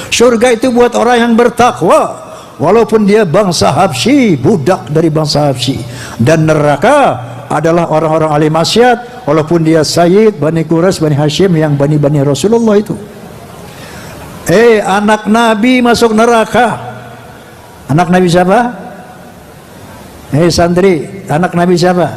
Surga itu buat orang yang bertakwa, walaupun dia bangsa Habsyi, budak dari bangsa Habsyi. Dan neraka adalah orang-orang ahli maksiat, walaupun dia Sayyid Bani Quraisy, Bani Hashim, yang Bani Rasulullah itu. Anak Nabi masuk neraka. Anak Nabi siapa? Santri, anak Nabi siapa?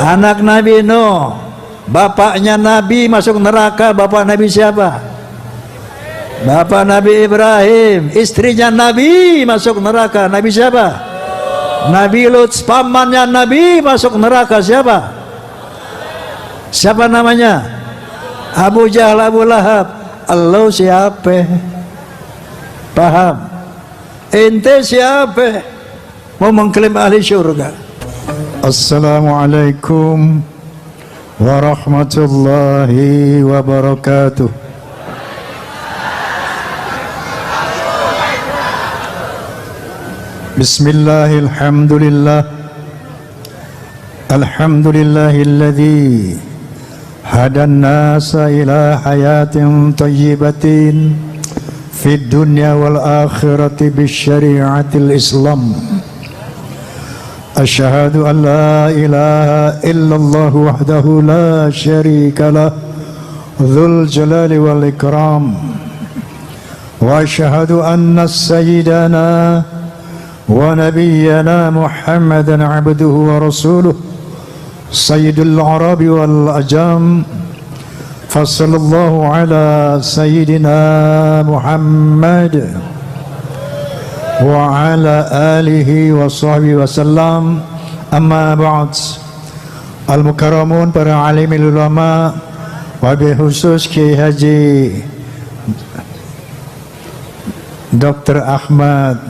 Anak Nabi Nuh. Bapaknya Nabi masuk neraka. Bapak Nabi siapa? Bapak Nabi Ibrahim. Istrinya Nabi masuk neraka. Nabi siapa? Nabi Lut. Pamannya Nabi masuk neraka. Siapa? Siapa namanya? Abu Jahal, Abu Lahab. Allah siapa? Paham? Ente siapa? Mau mengklaim ahli syurga. Assalamualaikum warahmatullahi wabarakatuh. Bismillahil hamdulillah. Alhamdulillahilladzi hadan nasa ila hayatin thayyibatin fid dunya wal akhirati bisyari'atil Islam. Asyhadu an la ilaha illallah wahdahu la syarika lah dzul jalali wal ikram. Wa asyhadu anna sayyidana wa nabiyyana Muhammadan abduhu wa rasuluh sayyidul arabi wal ajam. Fasallallahu ala sayyidina Muhammad wa ala alihi wa sahbihi wasallam. Amma ba'd. Al-mukarramun, para alimil ulama, wabil khusus Kiai Haji Dr. Ahmad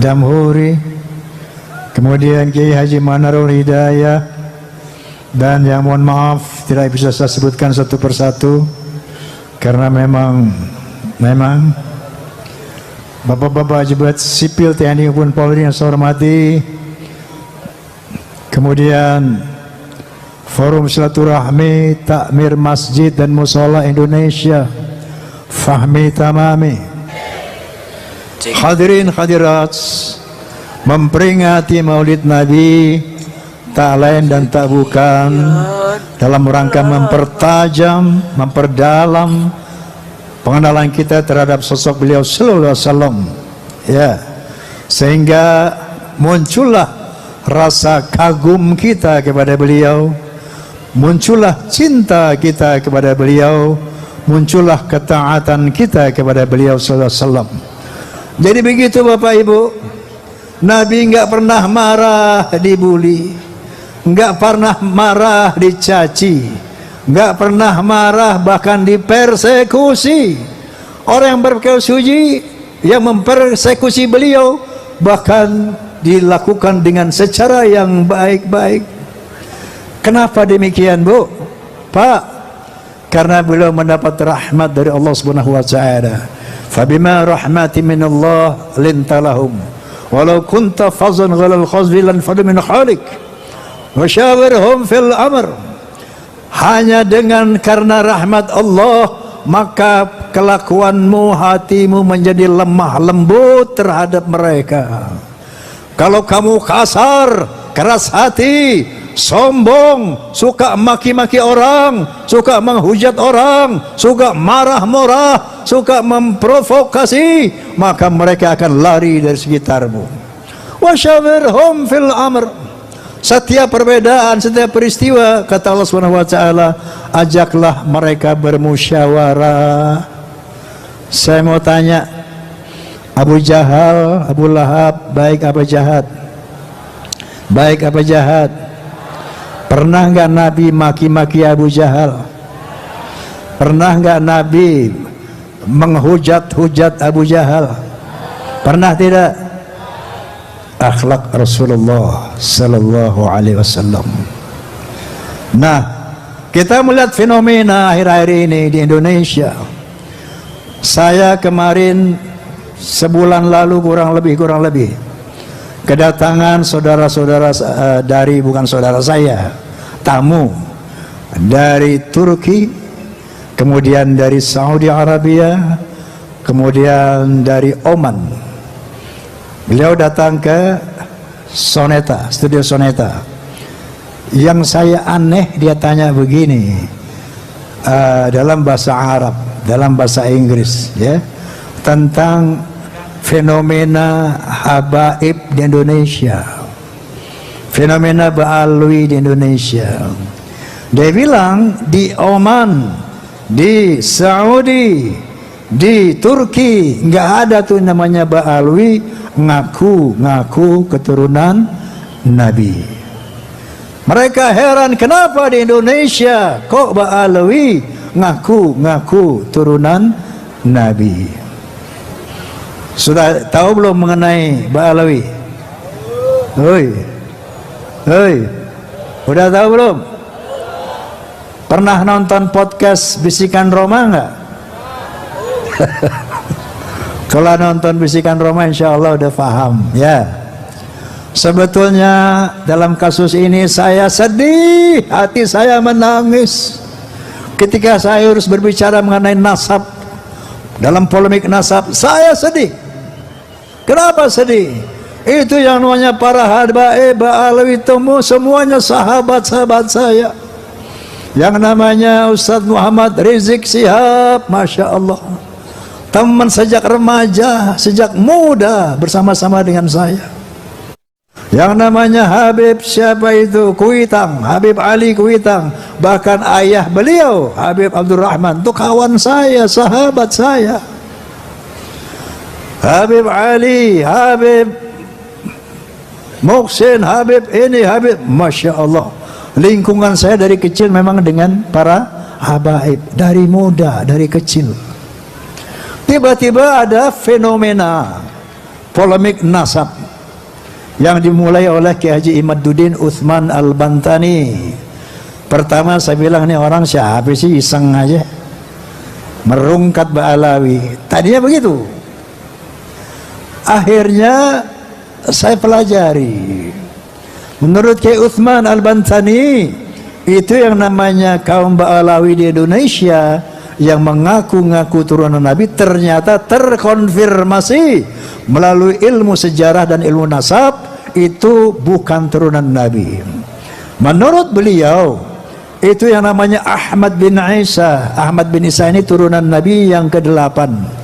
Damhuri, kemudian Kiai Haji Manarul Hidayah, dan yang mohon maaf tidak bisa saya sebutkan satu persatu karena memang Bapak-bapak pejabat sipil TNI maupun Polri yang saya hormati, kemudian Forum Silaturahmi Takmir Masjid dan Mushola Indonesia, Fahmi Tamami, hadirin hadirat, memperingati Maulid Nabi tak lain dan tak bukan dalam rangka mempertajam, memperdalam pengenalan kita terhadap sosok beliau sallallahu alaihi wasallam, ya, sehingga muncullah rasa kagum kita kepada beliau, muncullah cinta kita kepada beliau, muncullah ketaatan kita kepada beliau sallallahu alaihi wasallam. Jadi begitu Bapak Ibu, Nabi enggak pernah marah dibuli, enggak pernah marah dicaci, enggak pernah marah bahkan dipersekusi. Orang yang berpersekusi, yang mempersekusi beliau, bahkan dilakukan dengan secara yang baik-baik. Kenapa demikian, Bu? Pak, karena beliau mendapat rahmat dari Allah Subhanahu wa taala. Fabima rahmatin minallah lintalahum walau kunta fazan ghalal khazbi lan fadu min khalik wa syawirhum fil amr. Hanya dengan karena rahmat Allah, maka kelakuanmu, hatimu menjadi lemah lembut terhadap mereka. Kalau kamu kasar, keras hati, sombong, suka maki-maki orang, suka menghujat orang, suka marah-marah, suka memprovokasi, maka mereka akan lari dari sekitarmu. Wasyawirhum fil amr. Setiap perbedaan, setiap peristiwa, kata Allah Subhanahu wa taala, ajaklah mereka bermusyawarah. Saya mau tanya, Abu Jahal, Abu Lahab, baik apa jahat? Baik apa jahat? Pernah enggak Nabi maki-maki Abu Jahal? Pernah enggak Nabi menghujat-hujat Abu Jahal? Pernah tidak? Akhlak Rasulullah sallallahu alaihi wasallam. Nah, kita melihat fenomena akhir-akhir ini di Indonesia. Saya kemarin sebulan lalu kurang lebih kedatangan saudara-saudara dari, bukan saudara saya, tamu dari Turki, kemudian dari Saudi Arabia, kemudian dari Oman. Beliau datang ke Soneta, studio Soneta. Yang saya aneh, dia tanya begini, dalam bahasa Arab, dalam bahasa Inggris, ya, tentang fenomena habaib di Indonesia, fenomena ba'alwi di Indonesia. Dia bilang di Oman, di Saudi, di Turki nggak ada tuh namanya ba'alwi ngaku keturunan Nabi. Mereka heran kenapa di Indonesia kok ba'alwi ngaku turunan Nabi. Sudah tahu belum mengenai ba'alwi? Udah tahu belum? Pernah nonton podcast Bisikan Roma enggak? Kalau nonton Bisikan Roma insya Allah udah paham, ya. Sebetulnya dalam kasus ini saya sedih, hati saya menangis ketika saya harus berbicara mengenai nasab. Dalam polemik nasab saya sedih. Kenapa sedih? Itu yang namanya para habaib ba'alwi temu semuanya sahabat-sahabat saya. Yang namanya Ustadz Muhammad Rizik Sihab, Masya Allah, teman sejak remaja, sejak muda bersama-sama dengan saya. Yang namanya Habib siapa itu? Kuitang, Habib Ali Kuitang. Bahkan ayah beliau Habib Abdurrahman itu kawan saya, sahabat saya. Habib Ali, Habib Muhsin, Habib ini, Habib, Masya Allah. Lingkungan saya dari kecil memang dengan para habaib, dari muda, dari kecil. Tiba-tiba ada fenomena polemik nasab yang dimulai oleh Kiai Haji Imaduddin Utsman Al-Bantani. Pertama saya bilang, ini orang siapa sih, iseng aja merungkat ba'alawi. Tadinya begitu. Akhirnya saya pelajari. Menurut Kiai Utsman Al-Bantani, itu yang namanya kaum ba'alawi di Indonesia yang mengaku-ngaku turunan Nabi ternyata terkonfirmasi melalui ilmu sejarah dan ilmu nasab itu bukan turunan Nabi. Menurut beliau itu yang namanya Ahmad bin Isa. Ahmad bin Isa ini turunan Nabi yang ke-8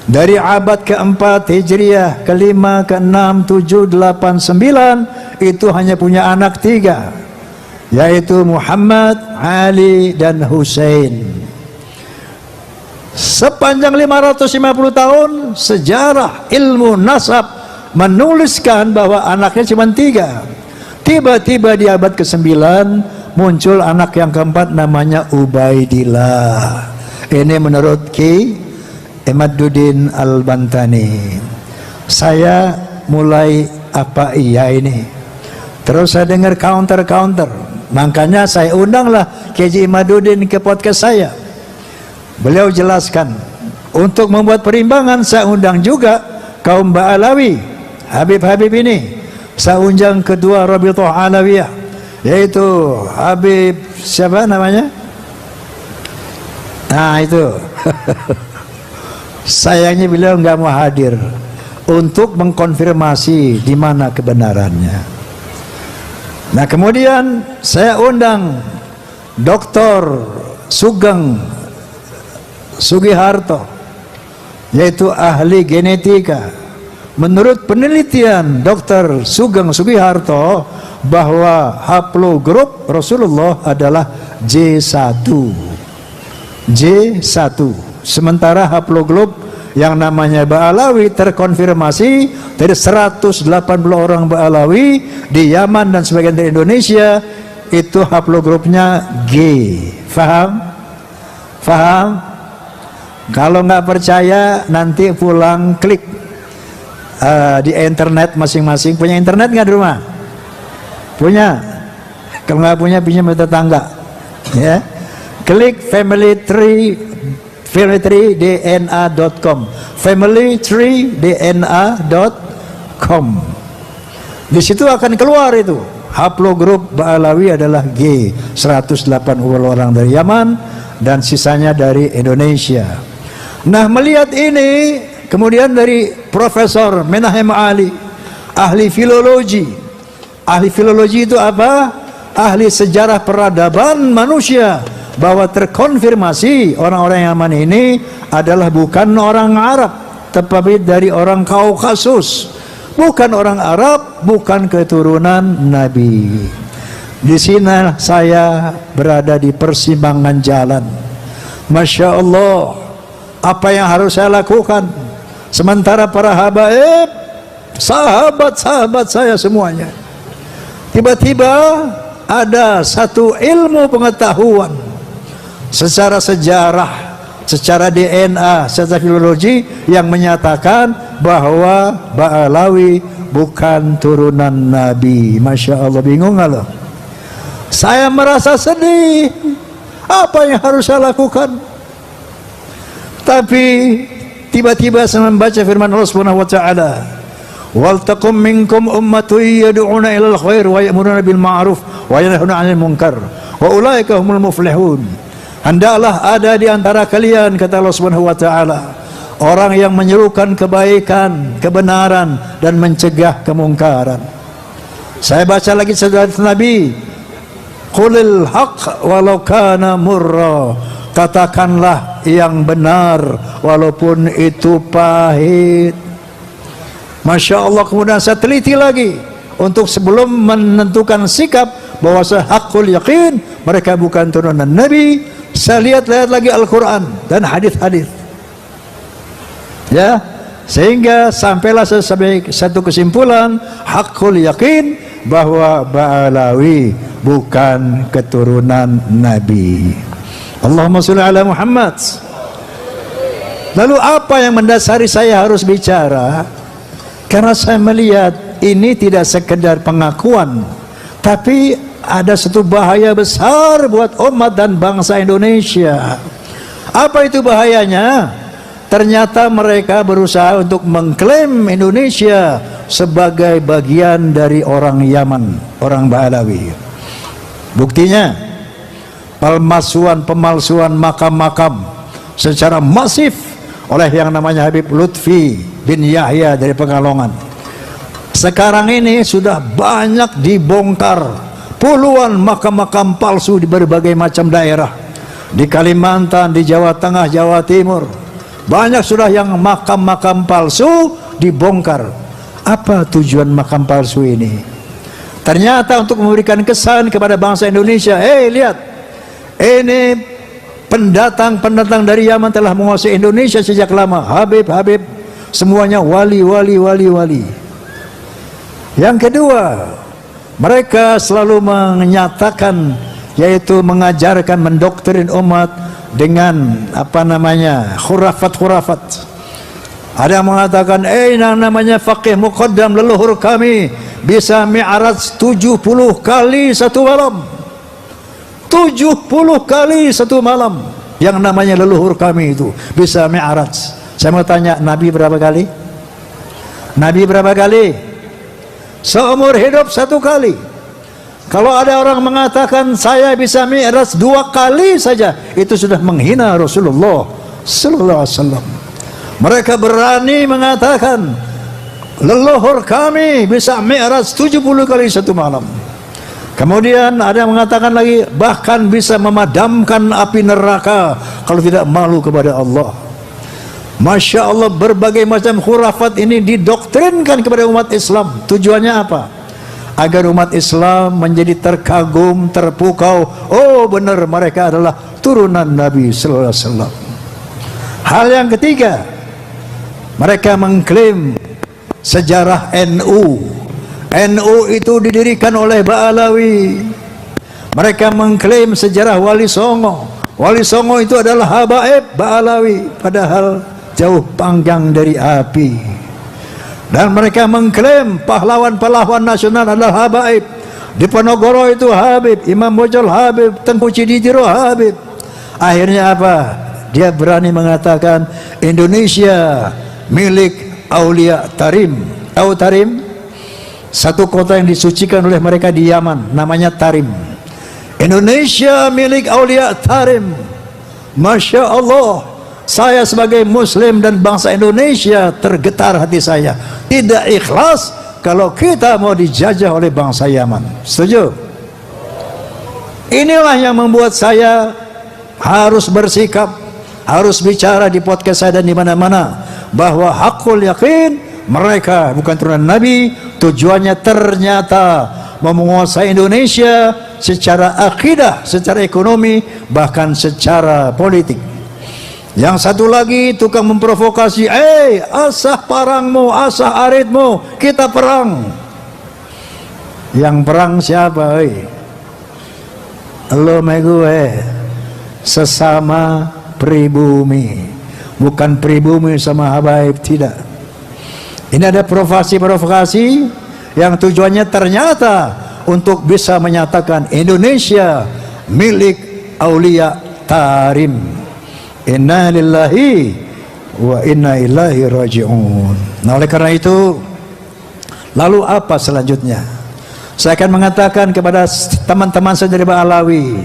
dari abad ke-4 Hijriah, ke-5, ke-6, 7, 8, 9. Itu hanya punya anak 3, yaitu Muhammad, Ali, dan Husain. Sepanjang 550 tahun sejarah ilmu nasab menuliskan bahwa anaknya cuma 3. Tiba-tiba di abad ke-9 muncul anak yang ke-4 namanya Ubaidillah. Ini menurut Ki Imaduddin Al-Bantani. Saya mulai apa iya ini, terus saya dengar counter. Makanya saya undanglah Kiai Imaduddin ke podcast saya. Beliau jelaskan, untuk membuat perimbangan saya undang juga kaum ba'alawi, Habib-habib ini. Saya undang kedua Rabithah Alawiyah, yaitu Habib siapa namanya? Nah itu sayangnya beliau nggak mau hadir untuk mengkonfirmasi di mana kebenarannya. Nah kemudian saya undang Dr. Sugeng Sugiharto, yaitu ahli genetika. Menurut penelitian Dr. Sugeng Sugiharto bahwa haplogrup Rasulullah adalah J1. Sementara haplogrup yang namanya Ba'alawi terkonfirmasi dari 180 orang Ba'alawi di Yaman dan sebagian dari Indonesia, itu haplogrupnya G. Faham? Kalau nggak percaya nanti pulang klik di internet masing-masing. Punya internet nggak di rumah? Punya? Kalau nggak punya pinjam tetangga, ya. Klik familytreedna.com, familytreedna.com. Di situ akan keluar itu haplogrup Ba'alawi adalah G, 180 orang dari Yaman, dan sisanya dari Indonesia. Nah, melihat ini, kemudian dari Profesor Menahem Ali, ahli filologi. Ahli filologi itu apa? Ahli sejarah peradaban manusia, bahwa terkonfirmasi orang-orang Yaman ini adalah bukan orang Arab, tetapi dari orang Kaukasus, bukan orang Arab, bukan keturunan Nabi. Di sini saya berada di persimpangan jalan. Masya Allah, apa yang harus saya lakukan? Sementara para habaib, sahabat-sahabat saya semuanya, tiba-tiba ada satu ilmu pengetahuan secara sejarah, secara DNA, secara filologi yang menyatakan bahwa Ba'alawi bukan turunan Nabi. Masya Allah, bingung nggak lo? Saya merasa sedih. Apa yang harus saya lakukan? Tapi tiba-tiba saya membaca firman Allah Subhanahu wa taala, "Wal taqum minkum ummatun yad'una ilal khair wa ya'muruna bil ma'ruf wa yanhauna 'anil munkar wa ulaika humul muflihun." Hendaklah ada di antara kalian, kata Allah Subhanahu wa taala, orang yang menyerukan kebaikan, kebenaran, dan mencegah kemungkaran. Saya baca lagi sabda Nabi, "Qulil haqq walau kana murra." Katakanlah yang benar walaupun itu pahit. Masya Allah, kemudian saya teliti lagi untuk sebelum menentukan sikap bahwa hakul yakin mereka bukan turunan Nabi. Saya lihat lagi Al-Quran dan hadis-hadis, ya, sehingga sampailah saya sampai satu kesimpulan, hakul yakin bahwa Ba'alawi bukan keturunan Nabi. Allahumma sholli ala Muhammad. Lalu apa yang mendasari saya harus bicara? Karena saya melihat ini tidak sekedar pengakuan, tapi ada satu bahaya besar buat umat dan bangsa Indonesia. Apa itu bahayanya? Ternyata mereka berusaha untuk mengklaim Indonesia sebagai bagian dari orang Yaman, orang Ba'alawi. Buktinya pemalsuan makam-makam secara masif oleh yang namanya Habib Lutfi bin Yahya dari Pekalongan. Sekarang ini sudah banyak dibongkar puluhan makam-makam palsu di berbagai macam daerah, di Kalimantan, di Jawa Tengah, Jawa Timur. Banyak sudah yang makam-makam palsu dibongkar. Apa tujuan makam palsu ini? Ternyata untuk memberikan kesan kepada bangsa Indonesia, lihat, ini pendatang dari Yaman telah menguasai Indonesia sejak lama. Habib, semuanya wali. Yang kedua, mereka selalu menyatakan, yaitu mengajarkan, mendoktrin umat dengan khurafat. Ada yang mengatakan, yang namanya faqih muqaddam, leluhur kami bisa mi'raj 70 kali satu malam. 70 kali satu malam yang namanya leluhur kami itu bisa mi'raj. Saya mau tanya, Nabi berapa kali? Nabi berapa kali? Seumur hidup 1 kali. Kalau ada orang mengatakan saya bisa mi'raj 2 kali saja, itu sudah menghina Rasulullah sallallahu alaihi wasallam. Mereka berani mengatakan leluhur kami bisa mi'raj 70 kali satu malam. Kemudian ada yang mengatakan lagi, bahkan bisa memadamkan api neraka kalau tidak malu kepada Allah. Masya Allah, berbagai macam khurafat ini didoktrinkan kepada umat Islam. Tujuannya apa? Agar umat Islam menjadi terkagum, terpukau. Oh benar, mereka adalah turunan Nabi sallallahu alaihi wasallam. Hal yang ketiga, mereka mengklaim sejarah NU. NU itu didirikan oleh Ba'alawi. Mereka mengklaim sejarah Wali Songo. Wali Songo itu adalah habaib Ba'alawi, padahal jauh panggang dari api. Dan mereka mengklaim pahlawan-pahlawan nasional adalah habaib. Di Ponorogo itu Habib, Imam Bojol Habib, Tengku Cidijiro Habib. Akhirnya apa? Dia berani mengatakan Indonesia milik Aulia Tarim. Tahu Tarim? Satu kota yang disucikan oleh mereka di Yaman, namanya Tarim. Indonesia milik Aulia Tarim. Masya Allah, saya sebagai Muslim dan bangsa Indonesia tergetar hati saya. Tidak ikhlas kalau kita mau dijajah oleh bangsa Yaman. Setuju? Inilah yang membuat saya harus bersikap, harus bicara di podcast saya dan di mana-mana, bahwa hakul yakin mereka bukan turunan Nabi. Tujuannya ternyata mau menguasai Indonesia secara akidah, secara ekonomi, bahkan secara politik. Yang satu lagi tukang memprovokasi, asah parangmu, asah aritmu, kita perang. Yang perang siapa? Lo me gue, sesama pribumi, bukan pribumi sama habaib, tidak. Ini ada provokasi yang tujuannya ternyata untuk bisa menyatakan Indonesia milik Aulia Tarim. Inna lillahi wa inna ilaihi raji'un. Nah, oleh karena itu, lalu apa selanjutnya? Saya akan mengatakan kepada teman-teman saya dari Ba'alawi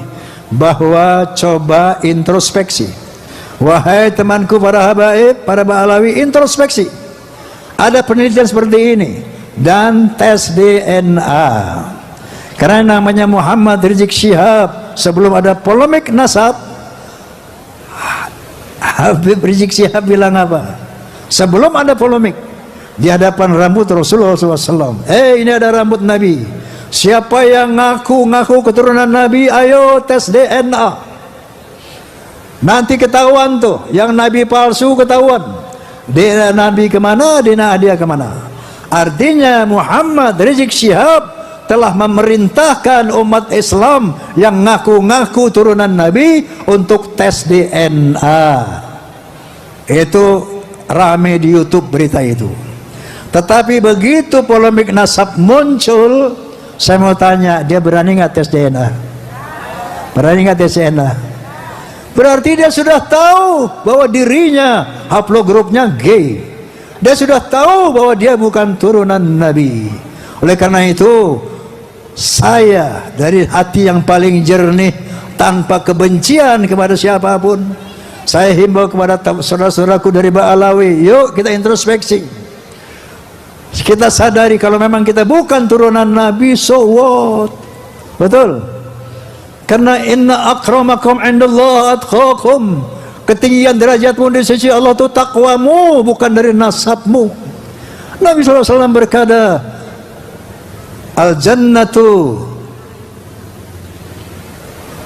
bahwa coba introspeksi. Wahai temanku para habaib, para Ba'alawi, introspeksi. Ada penelitian seperti ini dan tes DNA. Karena namanya Muhammad Rizik Syihab, sebelum ada polemik nasab, Habib Rizik Syihab bilang apa? Sebelum ada polemik di hadapan rambut Rasulullah SAW, ini ada rambut Nabi. Siapa yang ngaku keturunan Nabi, ayo tes DNA. Nanti ketahuan tuh, yang Nabi palsu ketahuan. DNA Nabi kemana, DNA dia kemana. Artinya Muhammad Rizik Syihab telah memerintahkan umat Islam yang ngaku-ngaku turunan Nabi untuk tes DNA. Itu rame di YouTube berita itu. Tetapi begitu polemik nasab muncul, saya mau tanya, dia berani nggak tes DNA? Berani nggak tes DNA? Berarti dia sudah tahu bahwa dirinya haplogrupnya gay. Dia sudah tahu bahwa dia bukan turunan Nabi. Oleh karena itu, saya dari hati yang paling jernih, tanpa kebencian kepada siapapun, saya himbau kepada saudara-saudaraku dari Ba'alawi, yuk kita introspeksi. Kita sadari kalau memang kita bukan turunan Nabi, so what? Betul? Karena inna akramakum indallah atqakum. Ketinggian derajatmu di sisi Allah itu takwamu, bukan dari nasabmu. Nabi SAW berkata, al-jannatu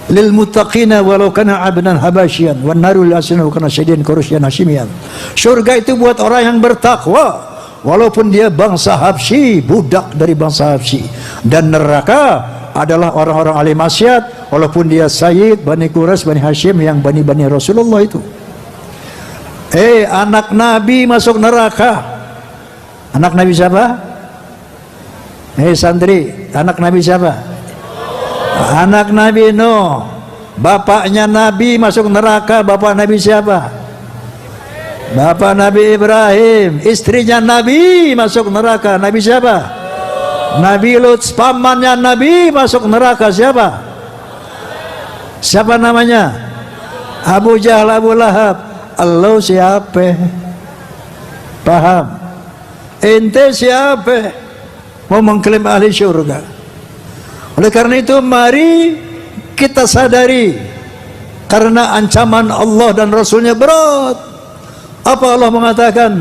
lil muttaqina walau kana abnan habasyian wan naru lil asnahu kana syadian kurusyan hashimian. Surga itu buat orang yang bertakwa walaupun dia bangsa Habsyi, budak dari bangsa Habsyi. Dan neraka adalah orang-orang ahli maksiat walaupun dia Sayyid Bani Quraisy, Bani Hashim, yang Bani Rasulullah itu. Anak Nabi masuk neraka. Anak Nabi siapa? Santri, anak Nabi siapa? Anak Nabi Nuh. Bapaknya Nabi masuk neraka. Bapak Nabi siapa? Bapak Nabi Ibrahim. Istrinya Nabi masuk neraka. Nabi siapa? Nabi Lut. Pamannya Nabi masuk neraka. Siapa? Siapa namanya? Abu Jahal, Abu Lahab. Allah siapa? Paham? Ente siapa? Mau mengklaim ahli syurga. Oleh karena itu mari kita sadari, karena ancaman Allah dan Rasulnya berat. Apa Allah mengatakan?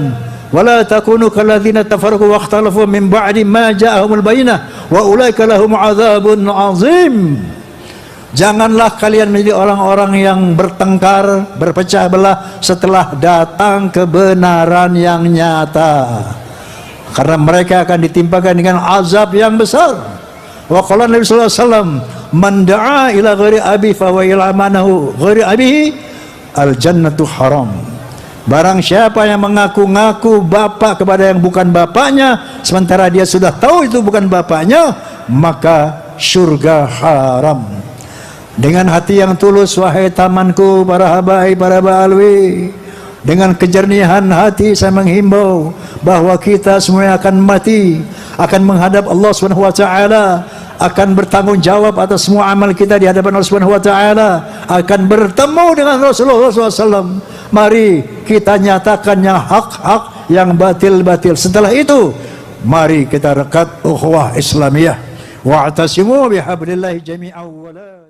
Wala takunu kalladzina tafarraqu wa ikhtalafu min ba'di ma ja'ahumul bayyinah wa ulaika lahum 'adzabun 'azim. Janganlah kalian menjadi orang-orang yang bertengkar, berpecah belah setelah datang kebenaran yang nyata. Karena mereka akan ditimpakan dengan azab yang besar. Wa qala Nabi sallallahu alaihi wasallam, man da'a ila ghairi abi fa wa ila manahu ghairi abihi al jannatu haram. Barang siapa yang mengaku-ngaku bapak kepada yang bukan bapaknya sementara dia sudah tahu itu bukan bapaknya, maka surga haram. Dengan hati yang tulus, wahai tamanku, para habaib, para Ba'alawi, dengan kejernihan hati saya menghimbau bahwa kita semua akan mati, akan menghadap Allah Subhanahu wa taala. akan bertanggung jawab atas semua amal kita di hadapan Allah Subhanahu wa taala, akan bertemu dengan Rasulullah SAW. Mari kita nyatakan yang hak-hak, yang batil-batil. Setelah itu mari kita rekat ukhuwah Islamiyah. Wa'tasimu bihablillahi jami'an wa la